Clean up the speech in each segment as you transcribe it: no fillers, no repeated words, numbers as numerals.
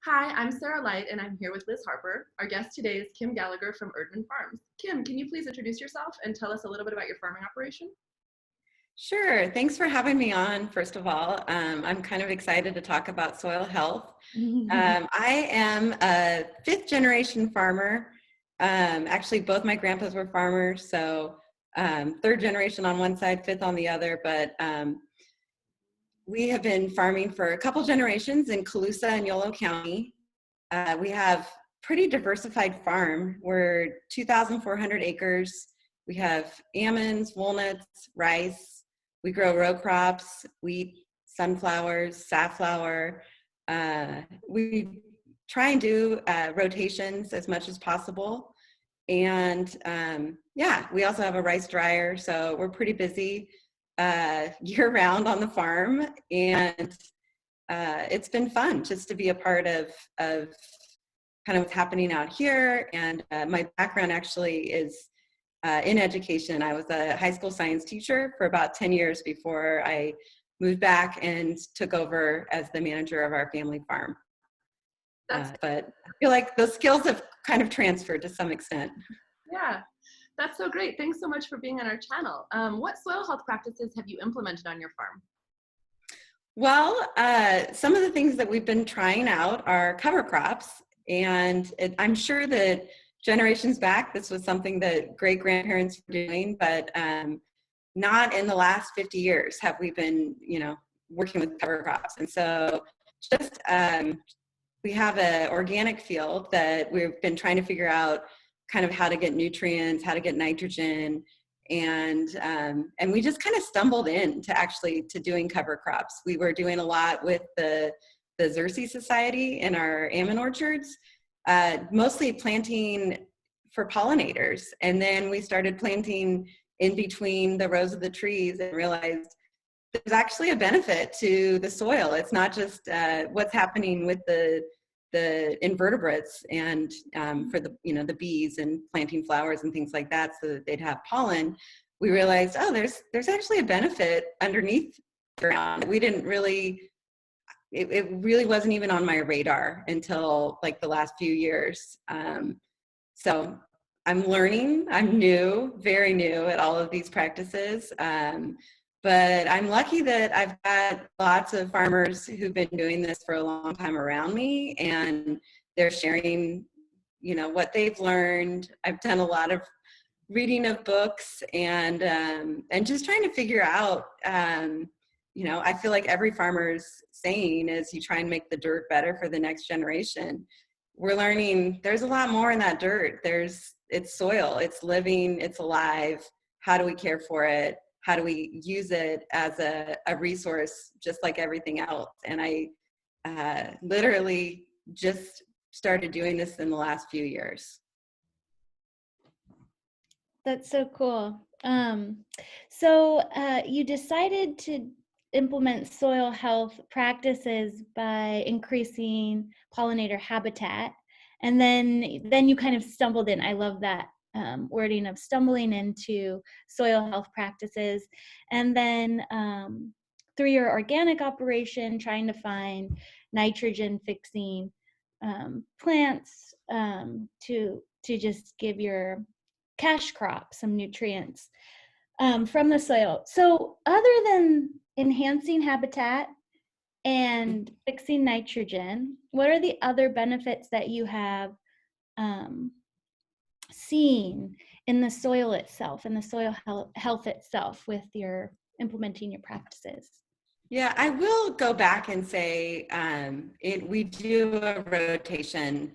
Hi, I'm Sarah Light, and I'm here with Liz Harper. Our guest today is Kim Gallagher from Erdman Farms. Kim, can you please introduce yourself and tell us a little bit about your farming operation? Sure. Thanks for having me on, first of all. I'm kind of excited to talk about soil health. I am a fifth generation farmer. Actually, both my grandpas were farmers, so third generation on one side, fifth on the other, but we have been farming for a couple generations in Colusa and Yolo County. We have pretty diversified farm. We're 2,400 acres. We have almonds, walnuts, rice. We grow row crops, wheat, sunflowers, safflower. We try and do rotations as much as possible. And yeah, we also have a rice dryer, so we're pretty busy year round on the farm. And it's been fun just to be a part of kind of what's happening out here. And my background actually is in education. I was a high school science teacher for about 10 years before I moved back and took over as the manager of our family farm. But I feel like those skills have kind of transferred to some extent. Yeah, that's so great. Thanks so much for being on our channel. What soil health practices have you implemented on your farm? Well, some of the things that we've been trying out are cover crops. And I'm sure that generations back, this was something that great grandparents were doing, but not in the last 50 years have we been, working with cover crops. And so just we have an organic field that we've been trying to figure out kind of how to get nutrients, how to get nitrogen, and we just kind of stumbled to doing cover crops. We were doing a lot with the Xerces Society in our almond orchards, mostly planting for pollinators. And then we started planting in between the rows of the trees and realized there's actually a benefit to the soil. It's not just what's happening with the invertebrates and for the bees and planting flowers and things like that so that they'd have pollen. We realized, oh, there's actually a benefit underneath the ground. We didn't really, it really wasn't even on my radar until like the last few years. So I'm learning. I'm very new at all of these practices. But I'm lucky that I've got lots of farmers who've been doing this for a long time around me, and they're sharing, what they've learned. I've done a lot of reading of books and just trying to figure out, I feel like every farmer's saying is you try and make the dirt better for the next generation. We're learning there's a lot more in that dirt. It's soil, it's living, it's alive. How do we care for it? How do we use it as a resource just like everything else? And I literally just started doing this in the last few years. That's so cool. So you decided to implement soil health practices by increasing pollinator habitat, and then you kind of stumbled in. I love that wording of stumbling into soil health practices, and then through your organic operation, trying to find nitrogen fixing plants to just give your cash crop some nutrients from the soil. So other than enhancing habitat and fixing nitrogen, what are the other benefits that you have seen in the soil itself, in the soil health itself with your implementing your practices? Yeah, I will go back and say we do a rotation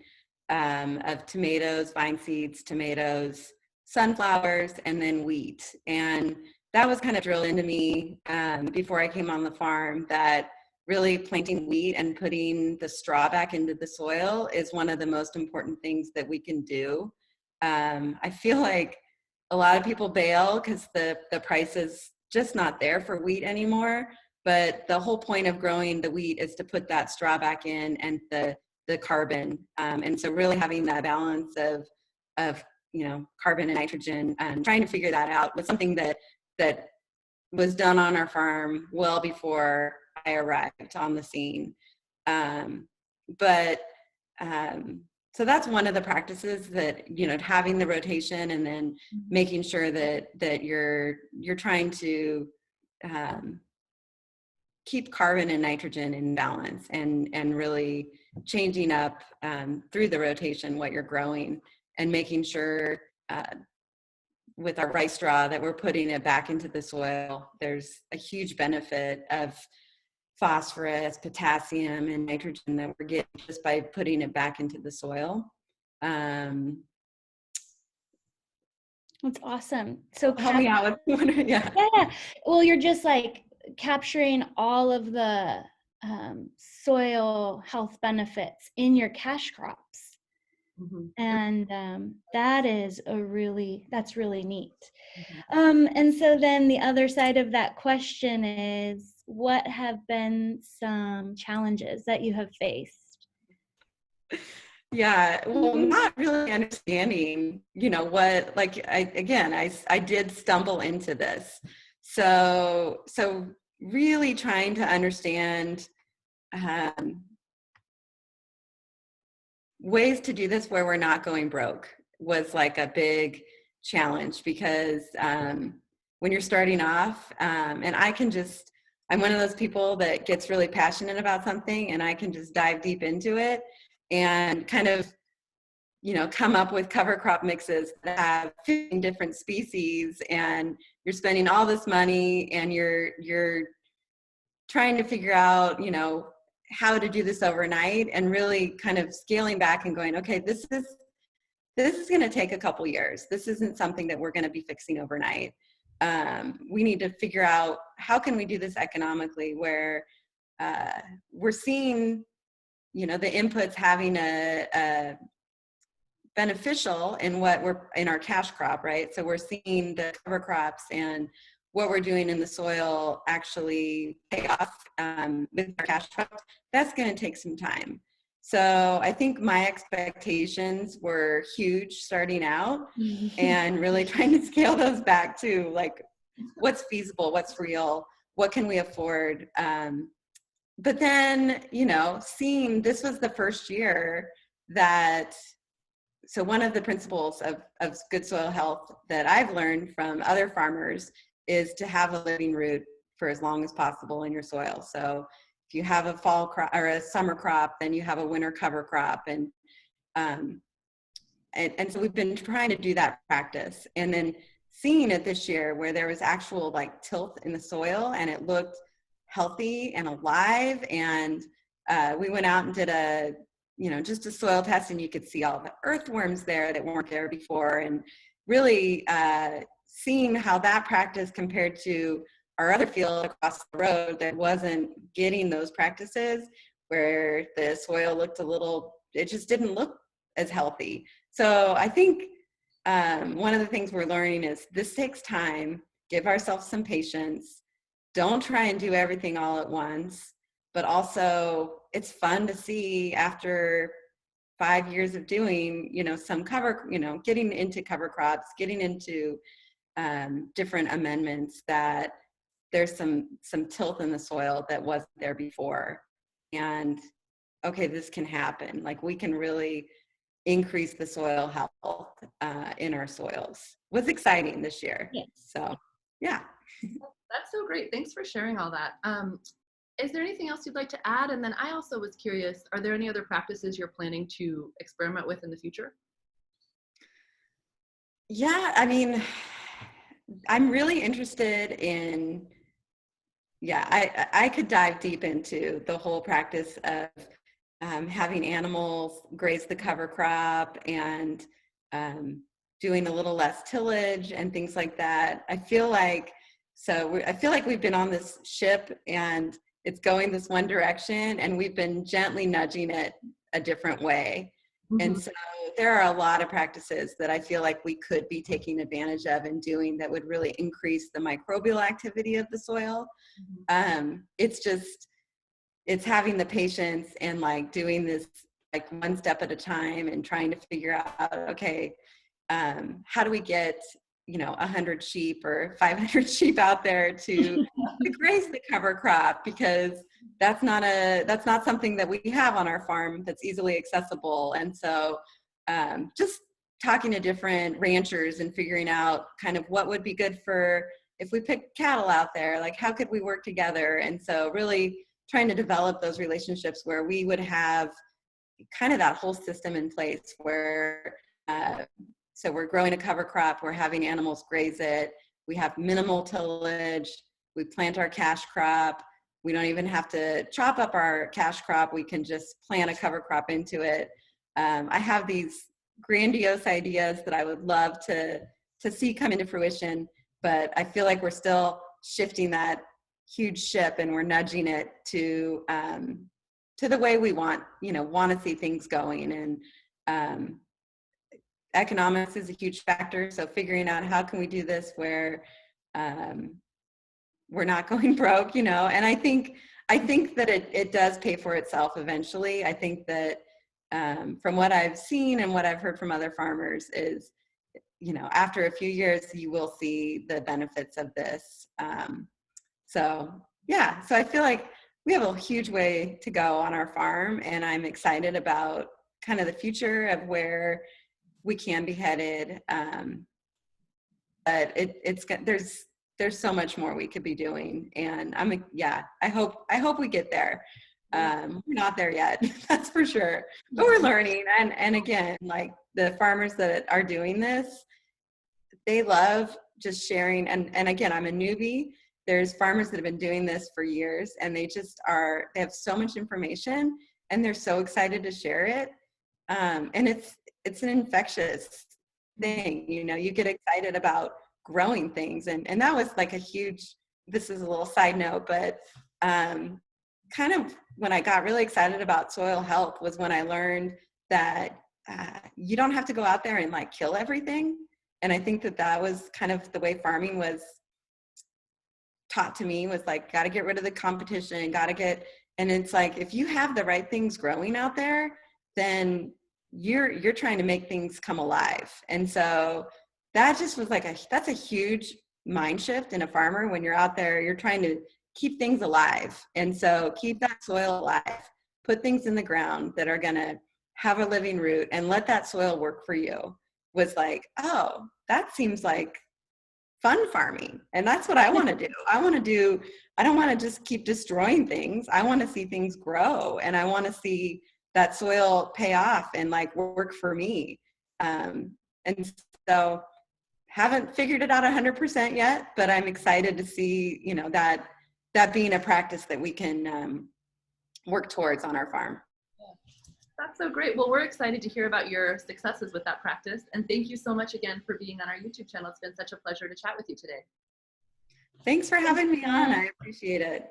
of tomatoes, vine seeds, tomatoes, sunflowers, and then wheat. And that was kind of drilled into me before I came on the farm that really planting wheat and putting the straw back into the soil is one of the most important things that we can do. I feel like a lot of people bail because the price is just not there for wheat anymore. But the whole point of growing the wheat is to put that straw back in and the carbon. And so really having that balance of carbon and nitrogen and trying to figure that out was something that was done on our farm well before I arrived on the scene. But so that's one of the practices that, having the rotation and then making sure that you're trying to keep carbon and nitrogen in balance and really changing up through the rotation what you're growing and making sure with our rice straw that we're putting it back into the soil. There's a huge benefit of phosphorus, potassium, and nitrogen that we're getting just by putting it back into the soil. That's awesome. So help me out with yeah. Well, you're just like capturing all of the soil health benefits in your cash crops. And that's really neat. And so then the other side of that question is, what have been some challenges that you have faced? Yeah, well, not really understanding, what, like, I did stumble into this. So really trying to understand ways to do this where we're not going broke was like a big challenge, because when you're starting off, and I'm one of those people that gets really passionate about something and I can just dive deep into it and kind of, come up with cover crop mixes that have 15 different species, and you're spending all this money and you're trying to figure out, how to do this overnight, and really kind of scaling back and going, okay, this is going to take a couple years. This isn't something that we're going to be fixing overnight. We need to figure out how can we do this economically, where we're seeing, the inputs having a beneficial in what we're in our cash crop, right? So we're seeing the cover crops and what we're doing in the soil actually pay off with our cash crop. That's going to take some time. So I think my expectations were huge starting out, and really trying to scale those back to like, what's feasible, what's real, what can we afford? But then, seeing this was the first year that, so one of the principles of good soil health that I've learned from other farmers is to have a living root for as long as possible in your soil. So if you have a fall crop or a summer crop, then you have a winter cover crop. And so we've been trying to do that practice, and then seeing it this year where there was actual like tilth in the soil and it looked healthy and alive. And we went out and did just a soil test, and you could see all the earthworms there that weren't there before, and really seeing how that practice compared to our other field across the road that wasn't getting those practices, where the soil looked it just didn't look as healthy. So I think one of the things we're learning is this takes time. Give ourselves some patience. Don't try and do everything all at once, but also it's fun to see after 5 years of doing, some cover, getting into cover crops, getting into different amendments, that there's some tilth in the soil that wasn't there before. And okay, this can happen. Like, we can really increase the soil health in our soils. It was exciting this year. Yes. So, yeah. That's so great. Thanks for sharing all that. Is there anything else you'd like to add? And then I also was curious, are there any other practices you're planning to experiment with in the future? Yeah, I mean, I'm really interested in, I could dive deep into the whole practice of having animals graze the cover crop, and doing a little less tillage and things like that. I feel like we've been on this ship and it's going this one direction, and we've been gently nudging it a different way. And so there are a lot of practices that I feel like we could be taking advantage of and doing that would really increase the microbial activity of the soil. It's having the patience and like doing this like one step at a time, and trying to figure out, okay, how do we get 100 sheep or 500 sheep out there to graze the cover crop, because that's not something that we have on our farm that's easily accessible. And so just talking to different ranchers and figuring out kind of what would be good for, if we pick cattle out there, like how could we work together? And so really trying to develop those relationships where we would have kind of that whole system in place where so we're growing a cover crop, we're having animals graze it, we have minimal tillage, we plant our cash crop, we don't even have to chop up our cash crop, we can just plant a cover crop into it. I have these grandiose ideas that I would love to see come into fruition, but I feel like we're still shifting that huge ship and we're nudging it to the way we want to see things going. And economics is a huge factor. So figuring out how can we do this where we're not going broke, and I think that it does pay for itself eventually. I think that from what I've seen and what I've heard from other farmers is, after a few years, you will see the benefits of this. So I feel like we have a huge way to go on our farm, and I'm excited about kind of the future of where we can be headed. But there's so much more we could be doing, and I hope we get there. We're not there yet, that's for sure, but we're learning. And again, like the farmers that are doing this, they love just sharing. And again, I'm a newbie. There's farmers that have been doing this for years, and they have so much information, and they're so excited to share it. And it's an infectious thing, you get excited about growing things. And that was like this is a little side note, but kind of when I got really excited about soil health was when I learned that you don't have to go out there and like kill everything. And I think that was kind of the way farming was taught to me, was like, got to get rid of the competition, and it's like, if you have the right things growing out there, then you're trying to make things come alive. And so that just was that's a huge mind shift in a farmer. When you're out there, you're trying to keep things alive. And so keep that soil alive, put things in the ground that are going to have a living root, and let that soil work for you, was like, oh, that seems like fun farming. And that's what I want to do. I don't want to just keep destroying things. I want to see things grow, and I want to see that soil pay off and like work for me. And so haven't figured it out 100% yet, but I'm excited to see, that being a practice that we can work towards on our farm. That's so great. Well, we're excited to hear about your successes with that practice. And thank you so much again for being on our YouTube channel. It's been such a pleasure to chat with you today. Thanks for having me on. I appreciate it.